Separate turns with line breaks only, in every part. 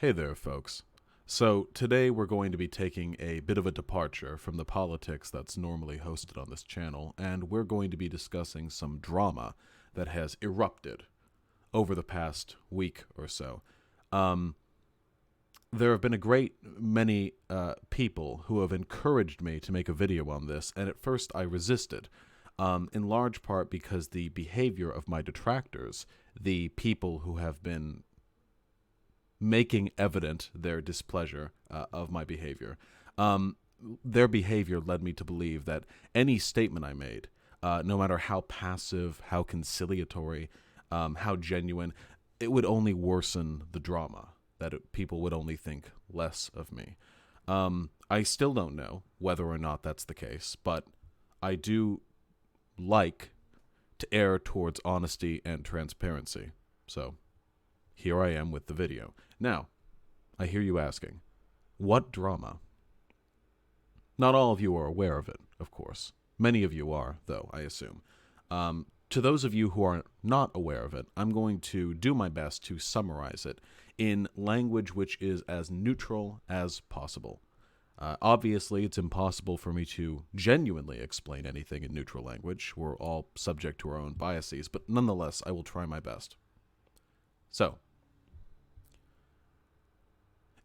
Hey there, folks. So, today we're going to be taking a bit of a departure from the politics that's normally hosted on this channel, and we're going to be discussing some drama that has erupted over the past week or so. Um, there have been a great many people who have encouraged me to make a video on this, and at first I resisted, in large part because the behavior of my detractors, the people who have been making evident their displeasure of my behavior. Their behavior led me to believe that any statement I made, no matter how passive, how conciliatory, how genuine, it would only worsen the drama, that people would only think less of me. I still don't know whether or not that's the case, but I do like to err towards honesty and transparency. So here I am with the video. Now, I hear you asking, what drama? Not all of you are aware of it, of course. Many of you are, though, I assume. To those of you who are not aware of it, I'm going to do my best to summarize it in language which is as neutral as possible. Obviously, it's impossible for me to genuinely explain anything in neutral language. We're all subject to our own biases, but nonetheless, I will try my best. So,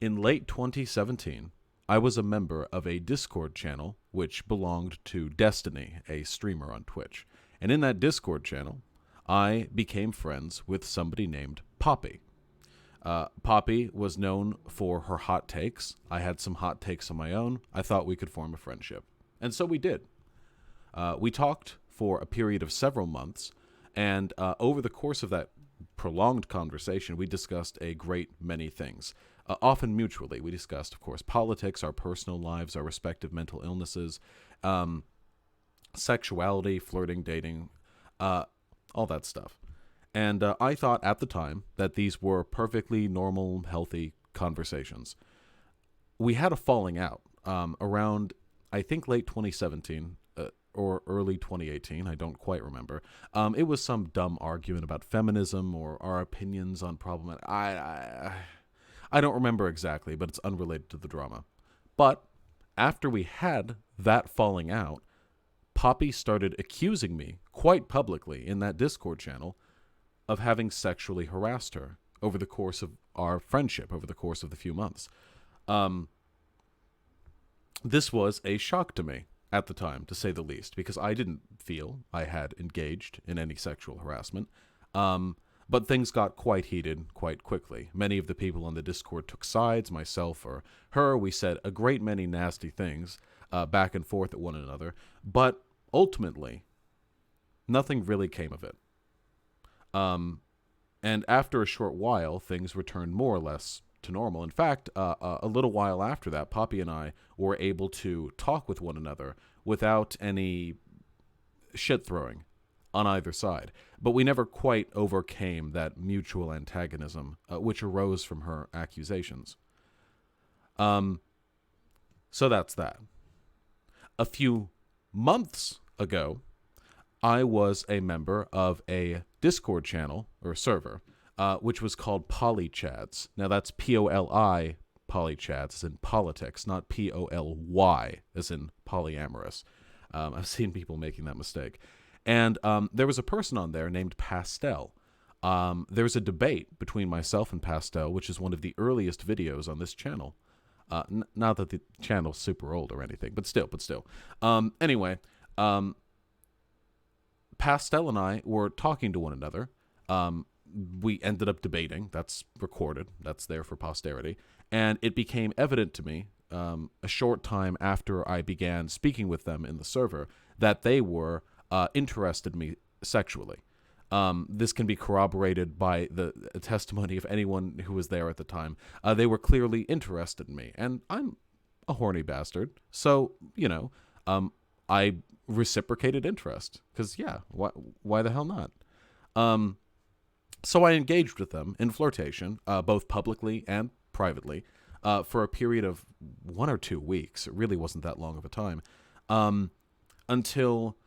in late 2017, I was a member of a Discord channel which belonged to Destiny, a streamer on Twitch. And in that Discord channel, I became friends with somebody named Poppy. Poppy was known for her hot takes. I had some hot takes of my own. I thought we could form a friendship. And so we did. We talked for a period of several months, and over the course of that prolonged conversation, we discussed a great many things. Often mutually. We discussed, of course, politics, our personal lives, our respective mental illnesses, sexuality, flirting, dating, all that stuff. And I thought at the time that these were perfectly normal, healthy conversations. We had a falling out around, I think, late 2017 or early 2018. I don't quite remember. It was some dumb argument about feminism or our opinions on problem. I don't remember exactly, but it's unrelated to the drama. But after we had that falling out, Poppy started accusing me quite publicly in that Discord channel of having sexually harassed her over the course of our friendship, over the course of the few months. This was a shock to me at the time, to say the least, because I didn't feel I had engaged in any sexual harassment. But things got quite heated quite quickly. Many of the people on the Discord took sides, myself or her. We said a great many nasty things back and forth at one another. But ultimately, nothing really came of it. And after a short while, things returned more or less to normal. In fact, a little while after that, Poppy and I were able to talk with one another without any shit throwing on either side. But we never quite overcame that mutual antagonism, which arose from her accusations. So that's that. A few months ago, I was a member of a Discord channel, or server, which was called Polychads. Now that's P-O-L-I, Polychads, as in politics, not P-O-L-Y, as in polyamorous. I've seen people making that mistake. And there was a person on there named Pastel. There was a debate between myself and Pastel, which is one of the earliest videos on this channel. Not that the channel's super old or anything, but still. Anyway, Pastel and I were talking to one another. We ended up debating. That's recorded. That's there for posterity. And it became evident to me a short time after I began speaking with them in the server that they were interested in me sexually. This can be corroborated by the testimony of anyone who was there at the time. They were clearly interested in me, and I'm a horny bastard. So, I reciprocated interest, because, yeah, why the hell not? So I engaged with them in flirtation, both publicly and privately, for a period of 1 or 2 weeks. It really wasn't that long of a time, until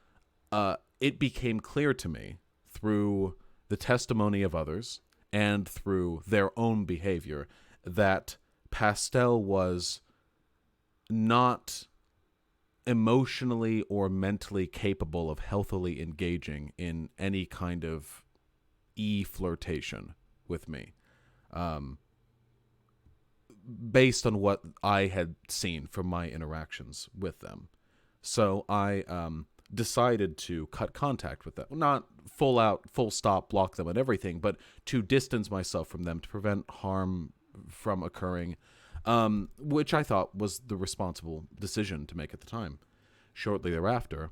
it became clear to me through the testimony of others and through their own behavior that Pastel was not emotionally or mentally capable of healthily engaging in any kind of flirtation with me, based on what I had seen from my interactions with them. So I decided to cut contact with them. Not full stop, block them and everything, but to distance myself from them to prevent harm from occurring, which I thought was the responsible decision to make at the time. Shortly thereafter,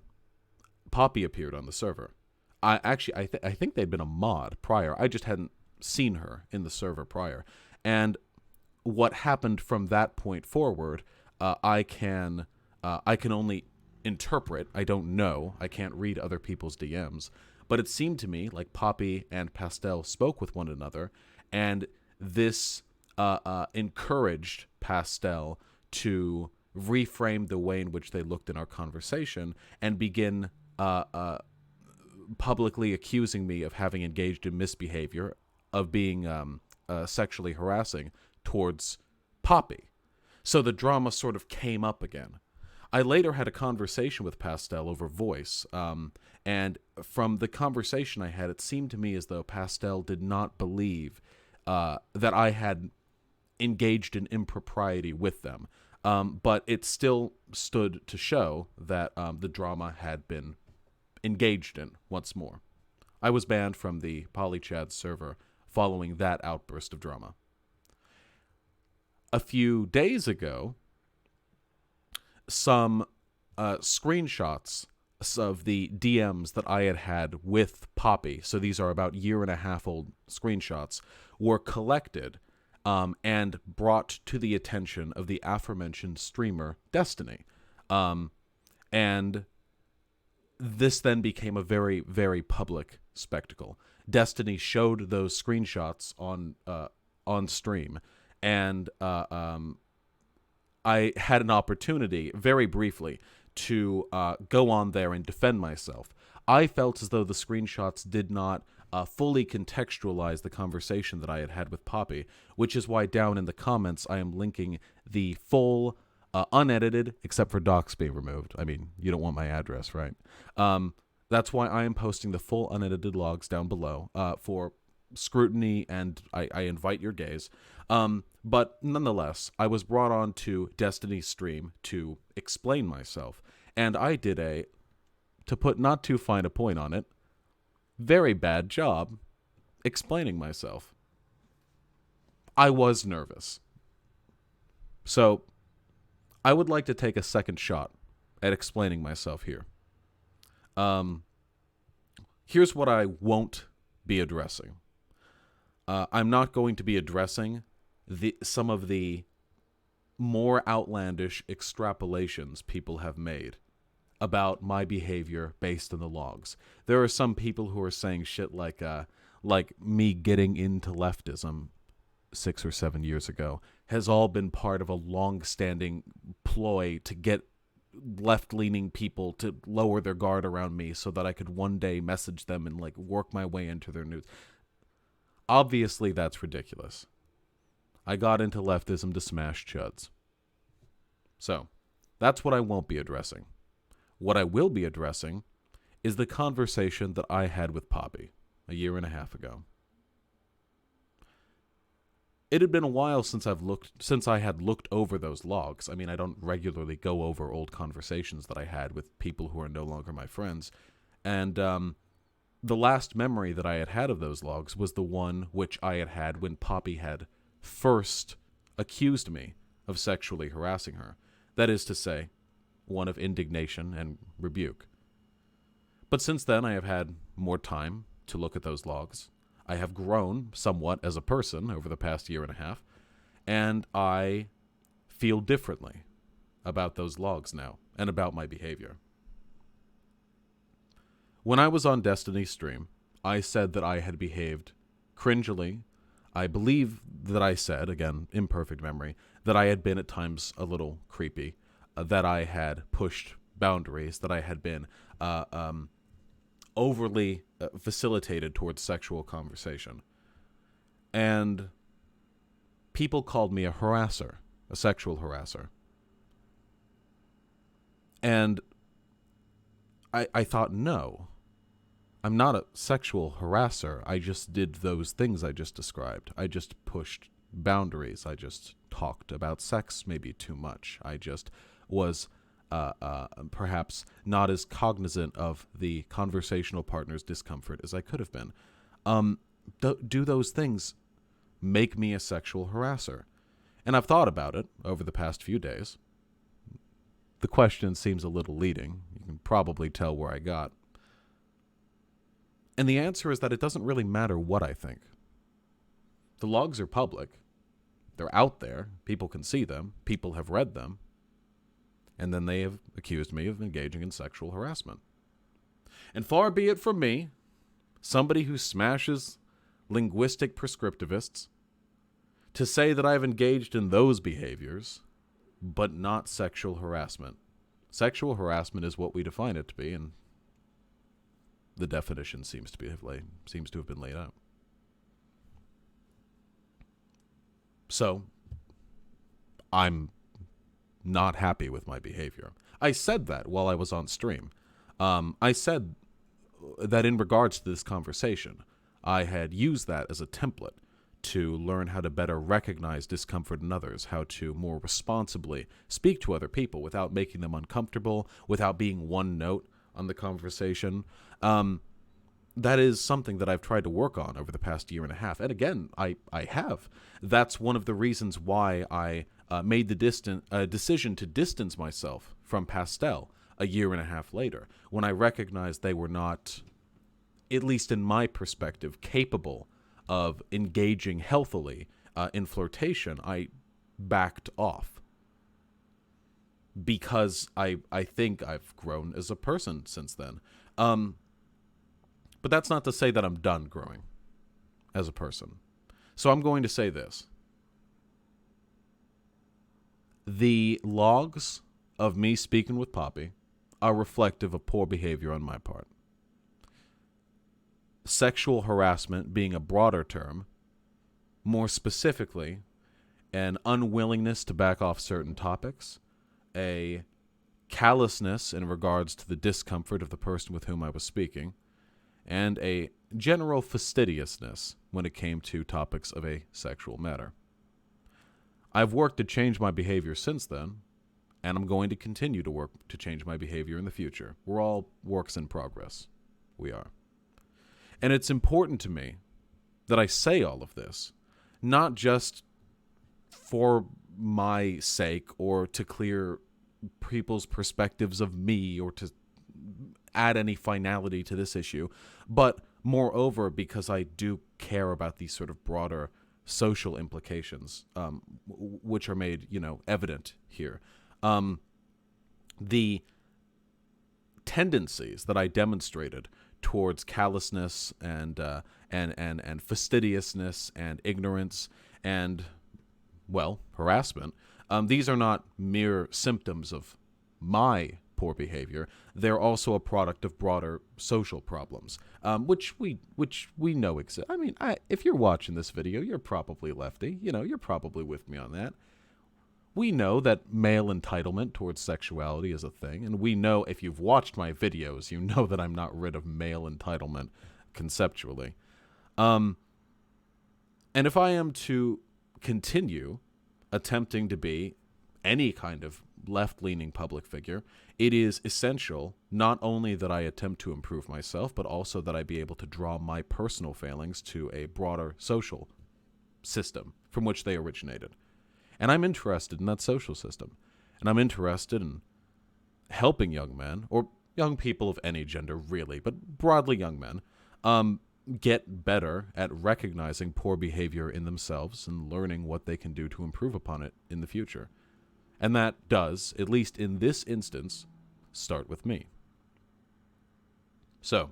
Poppy appeared on the server. I think they'd been a mod prior. I just hadn't seen her in the server prior. And what happened from that point forward, I can only interpret. I don't know. I can't read other people's DMs. But it seemed to me like Poppy and Pastel spoke with one another, and this encouraged Pastel to reframe the way in which they looked in our conversation and begin publicly accusing me of having engaged in misbehavior, of being sexually harassing towards Poppy. So the drama sort of came up again. I later had a conversation with Pastel over voice, and from the conversation I had, it seemed to me as though Pastel did not believe that I had engaged in impropriety with them. But it still stood to show that the drama had been engaged in once more. I was banned from the PolyChat server following that outburst of drama. A few days ago, some screenshots of the DMs that I had with Poppy, so these are about 1.5 year old screenshots, were collected and brought to the attention of the aforementioned streamer Destiny. And this then became a very, very public spectacle. Destiny showed those screenshots on stream, and I had an opportunity, very briefly, to go on there and defend myself. I felt as though the screenshots did not fully contextualize the conversation that I had with Poppy, which is why down in the comments I am linking the full, unedited, except for doxx being removed. I mean, you don't want my address, right? That's why I am posting the full unedited logs down below for scrutiny, and I invite your gaze. But nonetheless, I was brought on to Destiny's stream to explain myself, and I did to put not too fine a point on it, very bad job explaining myself. I was nervous. So, I would like to take a second shot at explaining myself here. Here's what I won't be addressing. I'm not going to be addressing some of the more outlandish extrapolations people have made about my behavior based on the logs. There are some people who are saying shit like me getting into leftism 6 or 7 years ago has all been part of a long-standing ploy to get left-leaning people to lower their guard around me so that I could one day message them and work my way into their news. Obviously, that's ridiculous. I got into leftism to smash chuds. So, that's what I won't be addressing. What I will be addressing is the conversation that I had with Poppy 1.5 years ago. It had been a while since I had looked over those logs. I mean, I don't regularly go over old conversations that I had with people who are no longer my friends. And the last memory that I had of those logs was the one which I had when Poppy had first accused me of sexually harassing her. That is to say, one of indignation and rebuke. But since then, I have had more time to look at those logs. I have grown somewhat as a person over the past 1.5 years, and I feel differently about those logs now and about my behavior. When I was on Destiny's stream, I said that I had behaved cringily. I believe that I said, again, imperfect memory, that I had been at times a little creepy, that I had pushed boundaries, that I had been overly facilitated towards sexual conversation. And people called me a harasser, a sexual harasser. And I thought, no, I'm not a sexual harasser. I just did those things I just described. I just pushed boundaries. I just talked about sex maybe too much. I just was perhaps not as cognizant of the conversational partner's discomfort as I could have been. Do those things make me a sexual harasser? And I've thought about it over the past few days. The question seems a little leading. You can probably tell where I got. And the answer is that it doesn't really matter what I think. The logs are public. They're out there. People can see them. People have read them. And then they have accused me of engaging in sexual harassment. And far be it from me, somebody who smashes linguistic prescriptivists, to say that I've engaged in those behaviors, but not sexual harassment. Sexual harassment is what we define it to be, and the definition seems to have been laid out. So, I'm not happy with my behavior. I said that while I was on stream. I said that in regards to this conversation, I had used that as a template to learn how to better recognize discomfort in others, how to more responsibly speak to other people without making them uncomfortable, without being one note on the conversation. That is something that I've tried to work on over the past year and a half. And again, I have. That's one of the reasons why I made the decision to distance myself from Pastel a year and a half later, when I recognized they were not, at least in my perspective, capable of engaging healthily in flirtation. I backed off because I think I've grown as a person since then. But that's not to say that I'm done growing as a person. So I'm going to say this. The logs of me speaking with Poppy are reflective of poor behavior on my part. Sexual harassment being a broader term, more specifically, an unwillingness to back off certain topics, a callousness in regards to the discomfort of the person with whom I was speaking, and a general fastidiousness when it came to topics of a sexual matter. I've worked to change my behavior since then, and I'm going to continue to work to change my behavior in the future. We're all works in progress. We are. And it's important to me that I say all of this, not just for my sake or to clear people's perspectives of me or to add any finality to this issue, but moreover because I do care about these sort of broader social implications, which are made, evident here. The tendencies that I demonstrated towards callousness and fastidiousness and ignorance and, harassment, these are not mere symptoms of my poor behavior. They're also a product of broader social problems, which we know exist. I mean, if you're watching this video, you're probably lefty. You're probably with me on that. We know that male entitlement towards sexuality is a thing, and we know, if you've watched my videos, you know that I'm not rid of male entitlement conceptually. And if I am to continue attempting to be any kind of left-leaning public figure, it is essential not only that I attempt to improve myself, but also that I be able to draw my personal failings to a broader social system from which they originated. And I'm interested in that social system. And I'm interested in helping young men, or young people of any gender really, but broadly young men, get better at recognizing poor behavior in themselves and learning what they can do to improve upon it in the future. And that does, at least in this instance, start with me. So,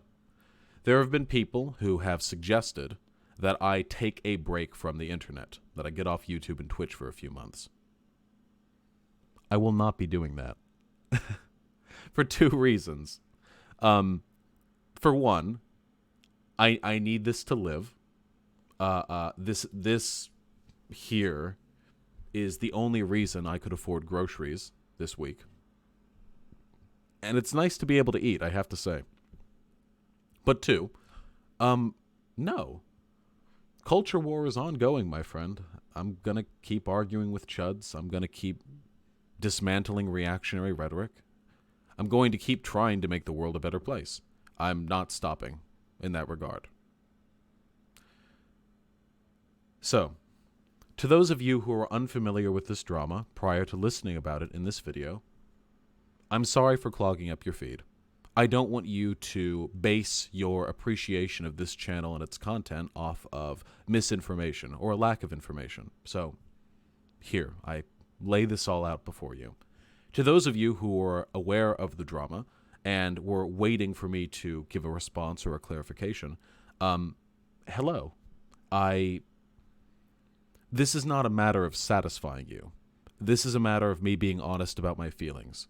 there have been people who have suggested that I take a break from the internet, that I get off YouTube and Twitch for a few months. I will not be doing that. For two reasons. For one, I need this to live. This here is the only reason I could afford groceries this week. And it's nice to be able to eat, I have to say. But two, no. Culture war is ongoing, my friend. I'm going to keep arguing with chuds. I'm going to keep dismantling reactionary rhetoric. I'm going to keep trying to make the world a better place. I'm not stopping in that regard. So, to those of you who are unfamiliar with this drama prior to listening about it in this video, I'm sorry for clogging up your feed. I don't want you to base your appreciation of this channel and its content off of misinformation or a lack of information. So, here, I lay this all out before you. To those of you who are aware of the drama and were waiting for me to give a response or a clarification, hello. This is not a matter of satisfying you. This is a matter of me being honest about my feelings.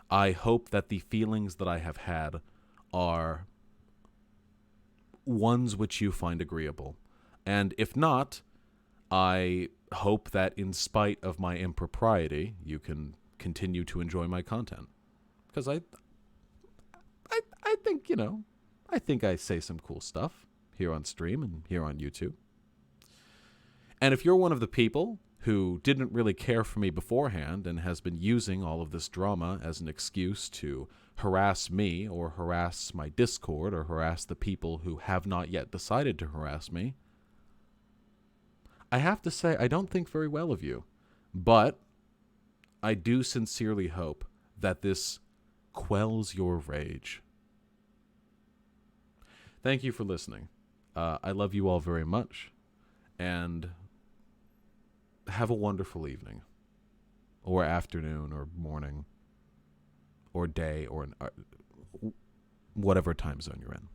I hope that the feelings that I have had are ones which you find agreeable. And if not, I hope that in spite of my impropriety, you can continue to enjoy my content. Because I think, I think I say some cool stuff here on stream and here on YouTube. And if you're one of the people who didn't really care for me beforehand and has been using all of this drama as an excuse to harass me or harass my Discord or harass the people who have not yet decided to harass me, I have to say I don't think very well of you. But I do sincerely hope that this quells your rage. Thank you for listening. I love you all very much. And have a wonderful evening, or afternoon, or morning, or day, or whatever time zone you're in.